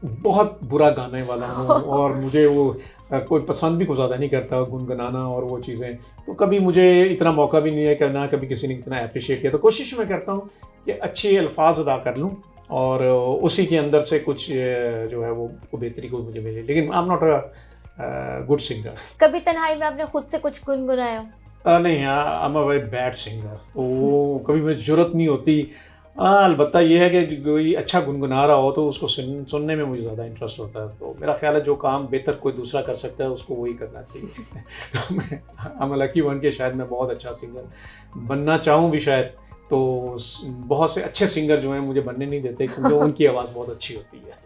बहुत बुरा गाने वाला हूँ और मुझे वो कोई पसंद भी कुछ ज़्यादा नहीं करता गुनगुनाना और वो चीज़ें, तो कभी मुझे इतना मौका भी नहीं है करना, कभी किसी ने इतना अप्रिशिएट किया, तो कोशिश मैं करता हूँ कि अच्छे अल्फाज अदा कर लूँ और उसी के अंदर से कुछ जो है वो बेहतरी को मुझे मिले, लेकिन I am not a good singer. कभी तन्हाई में आपने खुद से कुछ गुनगुनाया हो? नहीं, I am a very bad singer, तो वो कभी मुझे ज़रूरत नहीं होती। अलबत्ता ये है कि कोई अच्छा गुनगुना रहा हो तो उसको सुनने में मुझे ज़्यादा इंटरेस्ट होता है, तो मेरा ख्याल है जो काम बेहतर कोई दूसरा कर सकता है उसको वही करना चाहिए। तो मैं आई एम लकी वन के शायद मैं बहुत अच्छा सिंगर बनना चाहूँ भी शायद, तो बहुत से अच्छे सिंगर जो हैं मुझे बनने नहीं देते क्योंकि उनकी आवाज़ बहुत अच्छी होती है।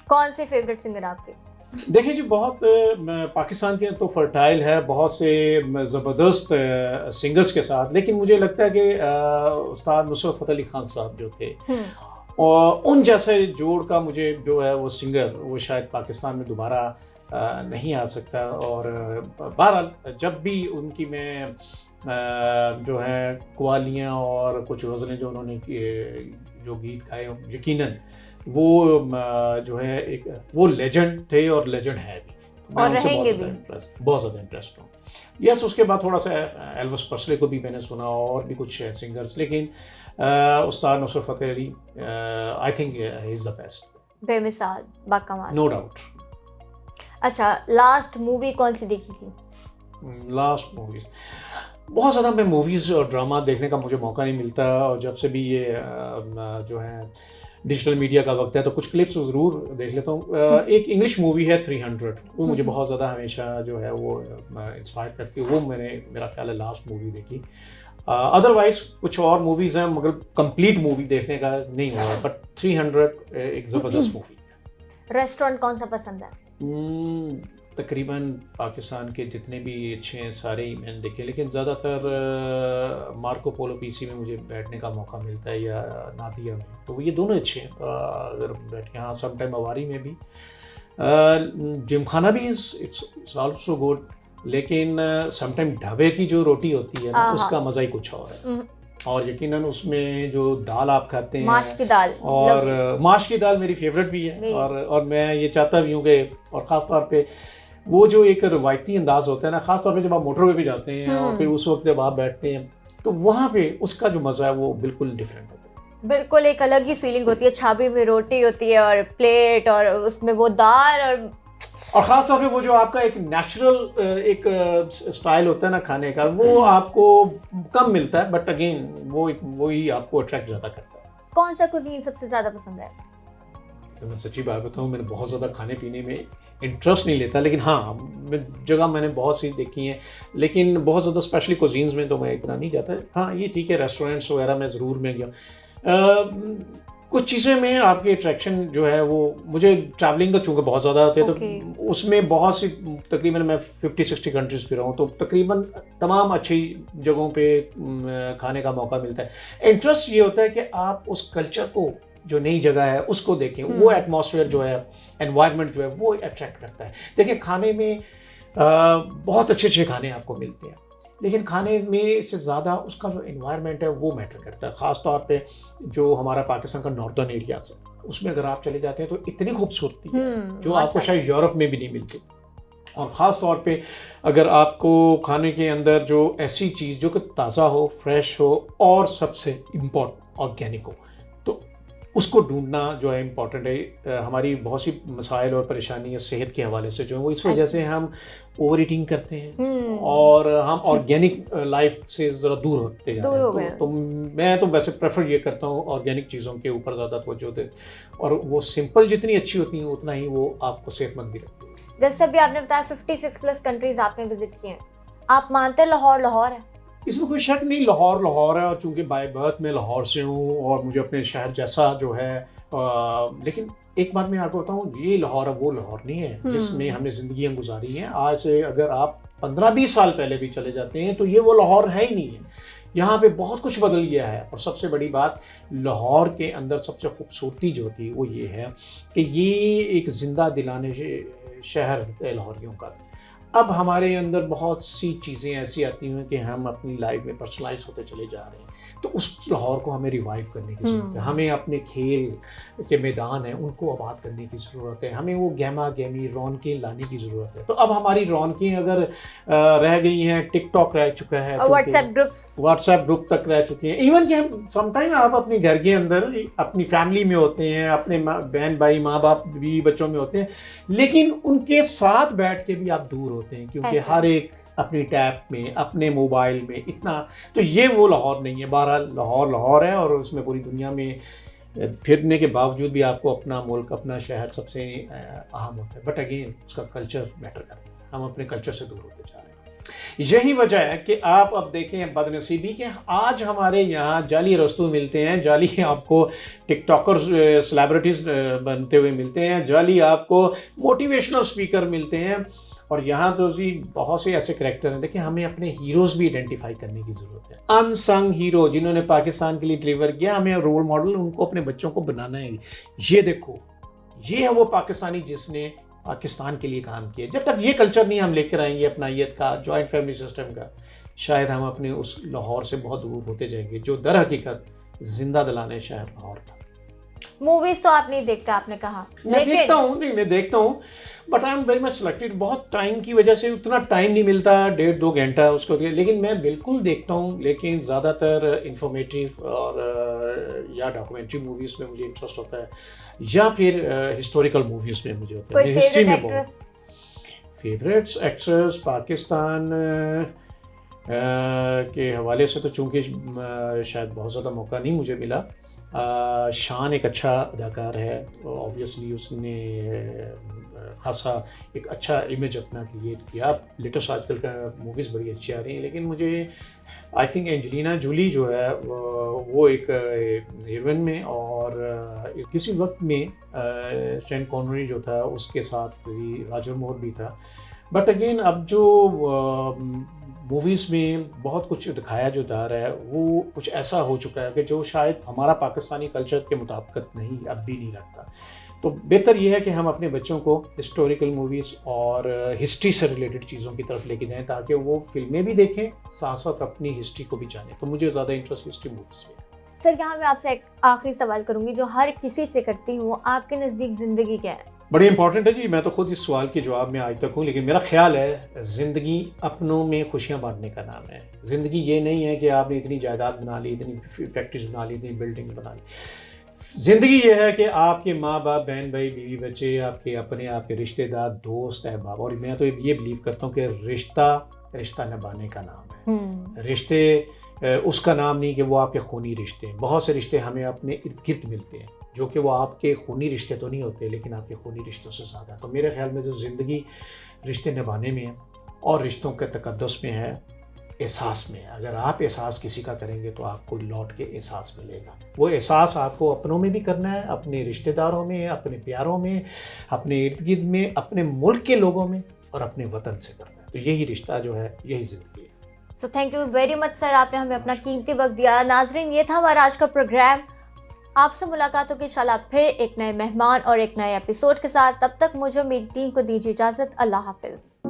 कौन से फेवरेट सिंगर आपके? देखिए जी, बहुत पाकिस्तान के तो फर्टाइल है, बहुत से ज़बरदस्त सिंगर्स के साथ, लेकिन मुझे लगता है कि उस्ताद नुसरत फ़तेह अली खान साहब जो थे और उन जैसे जोड़ का मुझे जो है वो सिंगर वो शायद पाकिस्तान में दोबारा नहीं आ सकता। और बहरहाल जब भी उनकी मैं जो है कवालियाँ और कुछ गज़लें जो उन्होंने जो गीत गाए, यकीनन वो जो है एक वो लेजेंड थे और लेजेंड है भी, मैं और उनसे रहेंगे बहुत ज़्यादा इंटरेस्ट हूँ। यस, उसके बाद थोड़ा सा एल्विस प्रेस्ले को भी मैंने सुना और भी कुछ सिंगर्स, लेकिन उस्ताद Nusrat Fateh Ali I think he is the best, बेमिसाल, बाकमाल, नो डाउट। अच्छा, लास्ट मूवी कौन सी देखी थी? लास्ट मूवीज़ बहुत ज़्यादा मैं मूवीज़ और ड्रामा देखने का मुझे मौका नहीं मिलता, और जब से भी ये जो है डिजिटल मीडिया का वक्त है तो कुछ क्लिप्स ज़रूर देख लेता हूँ। एक इंग्लिश मूवी है 300, वो मुझे बहुत ज़्यादा हमेशा जो है वो इंस्पायर करती है, वो मैंने मेरा ख्याल है लास्ट मूवी देखी। अदरवाइज कुछ और मूवीज़ हैं मगर कंप्लीट मूवी देखने का नहीं हुआ, बट 300 एक ज़बरदस्त मूवी है। रेस्टोरेंट कौन सा पसंद है? तकरीबन पाकिस्तान के जितने भी अच्छे हैं सारे ही मैंने देखे, लेकिन ज़्यादातर मार्को पोलो पीसी में मुझे बैठने का मौका मिलता है या नादिया में, तो ये दोनों अच्छे हैं अगर बैठ के। हाँ, सम टाइम अवारी में भी जिमखाना भी इट्स आल्सो गुड, लेकिन सम टाइम ढाबे की जो रोटी होती है ना उसका मज़ा ही कुछ और है। और यकीनन उसमें जो दाल आप खाते हैं, माश की दाल, और माश की दाल मेरी फेवरेट भी है, और मैं ये चाहता भी हूँ कि, और ख़ास तौर पे वो जो एक रवायती अंदाज होता है ना, ख़ास तौर पे जब आप मोटरवे पे जाते हैं और फिर उस वक्त जब आप बैठते हैं तो वहाँ पे उसका जो मज़ा है वो बिल्कुल डिफरेंट होता है। बिल्कुल एक अलग ही फीलिंग होती है, छाबी में रोटी होती है और प्लेट और उसमें वो दाल, और ख़ास तौर पे वो जो आपका एक नेचुरल एक स्टाइल होता है ना खाने का, वो आपको कम मिलता है, बट अगेन वो ही आपको अट्रैक्ट ज़्यादा करता है। कौन सा कुजीन सबसे ज़्यादा पसंद है? तो मैं सच्ची बात बताऊँ, मैंने बहुत ज़्यादा खाने पीने में इंटरेस्ट नहीं लेता, लेकिन हाँ जगह मैंने बहुत सी देखी हैं, लेकिन बहुत ज़्यादा स्पेशली कुजीन्स में तो मैं इतना नहीं जाता। हाँ, ये ठीक है, रेस्टोरेंट्स वगैरह में ज़रूर मैं गया। कुछ चीज़ें में आपकी अट्रैक्शन जो है वो, मुझे ट्रैवलिंग का चूँकि बहुत ज़्यादा होती है तो उसमें बहुत सी तकरीबन मैं 50-60 कंट्रीज़ फिरा हूँ, तो तकरीबन तमाम अच्छी जगहों पे खाने का मौका मिलता है। इंटरेस्ट ये होता है कि आप उस कल्चर को, जो नई जगह है उसको देखें, वो एटमॉस्फेयर जो है, एनवायरनमेंट जो है वो अट्रैक्ट करता है। देखिए, खाने में बहुत अच्छे अच्छे खाने आपको मिलते हैं, लेकिन खाने में से ज़्यादा उसका जो एनवायरनमेंट है वो मैटर करता है। ख़ास तौर पे जो हमारा पाकिस्तान का नॉर्दर्न एरियाज़ है, उसमें अगर आप चले जाते हैं तो इतनी खूबसूरती है जो आपको शायद यूरोप में भी नहीं मिलती। और ख़ास तौर पे अगर आपको खाने के अंदर जो ऐसी चीज़ जो कि ताज़ा हो, फ्रेश हो और सबसे इम्पोर्टेंट ऑर्गेनिक हो, तो उसको ढूंढना जो है इम्पॉर्टेंट है। हमारी बहुत सी मसाइल और परेशानी है सेहत के हवाले से जो है वो इस वजह से हम ओवर ईटिंग करते हैं और हम ऑर्गेनिक लाइफ से ज़रा दूर होते जा रहे हैं। तो मैं तो वैसे प्रेफर ये करता हूँ ऑर्गेनिक चीज़ों के ऊपर ज़्यादा तवज्जो दे, और वो सिंपल जितनी अच्छी होती हैं उतना ही वो आपको सेहतमंद भी रखती है। जैसे अभी आपने बताया 56+ कंट्रीज आपने विजिट किए हैं, आप मानते हैं लाहौर है? इसमें कोई शक नहीं, लाहौर है, और चूँकि बाय बर्थ मैं लाहौर से हूँ और मुझे अपने शहर जैसा जो है लेकिन एक बात मैं आपको बताऊँ, ये लाहौर है वो लाहौर नहीं है जिसमें हमने ज़िंदगियाँ गुजारी हैं। आज से अगर आप 15-20 साल पहले भी चले जाते हैं तो ये वो लाहौर है ही नहीं है। यहाँ पे बहुत कुछ बदल गया है, और सबसे बड़ी बात लाहौर के अंदर सबसे खूबसूरती जो होती है वो ये है कि ये एक ज़िंदा दिलाने शहर है लाहौरियों का। अब हमारे अंदर बहुत सी चीज़ें ऐसी आती हैं कि हम अपनी लाइफ में पर्सनलाइज होते चले जा रहे हैं, तो उस लाहौर को हमें रिवाइव करने की ज़रूरत है। हमें अपने खेल के मैदान हैं उनको आबाद करने की ज़रूरत है। हमें वो गहमा गहमी रौनकें लाने की ज़रूरत है। तो अब हमारी रौनकें अगर रह गई हैं, टिकटॉक रह चुका है, व्हाट्सएप ग्रुप तक रह चुके हैं। इवन कि हम समटाइम आप अपने घर के अंदर अपनी फैमिली में होते हैं, अपने बहन भाई माँ बाप बीवी बच्चों में होते हैं, लेकिन उनके साथ बैठ के भी आप दूर होते हैं, क्योंकि हर एक अपनी टैब में, अपने मोबाइल में इतना। तो ये वो लाहौर नहीं है। बहरहाल लाहौर है और उसमें पूरी दुनिया में फिरने के बावजूद भी आपको अपना मुल्क, अपना शहर सबसे अहम होता है। बट अगेन उसका कल्चर मैटर करता है। हम अपने कल्चर से दूर होते जा रहे हैं। यही वजह है कि आप अब देखें बदनसीबी के आज हमारे यहाँ जाली रस्तू मिलते हैं, जाली आपको टिकटॉकर्स सेलिब्रिटीज़ बनते हुए मिलते हैं, जाली आपको मोटिवेशनल स्पीकर मिलते हैं। और यहाँ तो जी बहुत से ऐसे करैक्टर हैं। देखिए, हमें अपने हीरोज़ भी आइडेंटिफाई करने की ज़रूरत है। अनसंग हीरो जिन्होंने पाकिस्तान के लिए डिलीवर किया, हमें रोल मॉडल उनको अपने बच्चों को बनाना है। ये देखो, ये है वो पाकिस्तानी जिसने पाकिस्तान के लिए काम किया। जब तक ये कल्चर नहीं हम लेकर आएंगे अपनाइयत का, जॉइंट फैमिली सिस्टम का, शायद हम अपने उस लाहौर से बहुत दूर होते जाएंगे जो दर हकीकत जिंदा दिलाने शहर लाहौर था। मूवीज तो आप नहीं देखते, आपने कहा। मैं देखता हूँ but I am very much selected. बहुत टाइम की वजह से उतना टाइम नहीं मिलता, 1.5-2 घंटा उसको, लेकिन मैं बिल्कुल देखता हूँ। लेकिन ज़्यादातर इंफॉर्मेटिव और या डॉक्यूमेंट्री मूवीज़ में मुझे इंटरेस्ट होता है, या फिर हिस्टोरिकल मूवीज़ में मुझे होता है। हिस्ट्री में बहुत फेवरेट्स एक्ट्रेस पाकिस्तान के हवाले से तो चूँकि शायद बहुत ज़्यादा मौका नहीं मुझे मिला। शान एक अच्छा अदाकार है, ऑब्वियसली उसने खासा एक अच्छा इमेज अपना क्रिएट किया। लेटेस्ट आजकल का मूवीज़ बड़ी अच्छी आ रही हैं, लेकिन मुझे आई थिंक एंजेलिना जूली जो है वो एक हीरोइन में, और किसी वक्त में शैन कॉनरी जो था उसके साथ भी रॉजर मूर भी था। बट अगेन अब जो मूवीज़ में बहुत कुछ दिखाया जो जा रहा है वो कुछ ऐसा हो चुका है कि जो शायद हमारा पाकिस्तानी कल्चर के मुताबिक नहीं, अब भी नहीं रखता। तो बेहतर यह है कि हम अपने बच्चों को हिस्टोरिकल मूवीज़ और हिस्ट्री से रिलेटेड चीज़ों की तरफ लेके जाएं, ताकि वो फिल्में भी देखें, साथ साथ अपनी हिस्ट्री को भी जानें। तो मुझे ज़्यादा इंटरेस्ट हिस्ट्री मूवीज़ में। सर, यहाँ मैं आपसे एक आखिरी सवाल करूँगी जो हर किसी से करती हूँ, आपके नज़दीक ज़िंदगी क्या है? बड़ी इंपॉर्टेंट है जी। मैं तो खुद इस सवाल के जवाब में आज तक हूँ, लेकिन मेरा ख्याल है ज़िंदगी अपनों में खुशियाँ बांटने का नाम है। ज़िंदगी ये नहीं है कि आपने इतनी जायदाद बना ली, इतनी फैक्ट्रीज बना ली, इतनी बिल्डिंग बना ली। ज़िंदगी ये है कि आपके माँ बाप, बहन भाई, बीवी बच्चे, आपके अपने, आपके रिश्तेदार, दोस्त, अहबाब। और मैं तो ये बिलीव करता हूँ कि रिश्ता निभाने का नाम है। रिश्ते उसका नाम नहीं कि वो आपके खूनी रिश्ते हैं। बहुत से रिश्ते हमें अपने इर्द गिर्द मिलते हैं जो कि वो आपके खूनी रिश्ते तो नहीं होते, लेकिन आपके खूनी रिश्तों से ज़्यादा। तो मेरे ख्याल में जो ज़िंदगी रिश्ते निभाने में है और रिश्तों के तकद्दुस में है, एहसास में है। अगर आप एहसास किसी का करेंगे तो आपको लौट के एहसास मिलेगा। वो एहसास आपको अपनों में भी करना है, अपने रिश्तेदारों में, अपने प्यारों में, अपने इर्द गिर्द में, अपने मुल्क के लोगों में और अपने वतन से करना है। तो यही रिश्ता जो है, यही ज़िंदगी है। So thank you very much sir, आपने हमें अपना कीमती वक्त दिया। नाजरीन, ये था हमारा आज का प्रोग्राम। आपसे मुलाकात होगी इंशाल्लाह फिर एक नए मेहमान और एक नए एपिसोड के साथ। तब तक मुझे मेरी टीम को दीजिए इजाज़त। अल्लाह हाफिज़।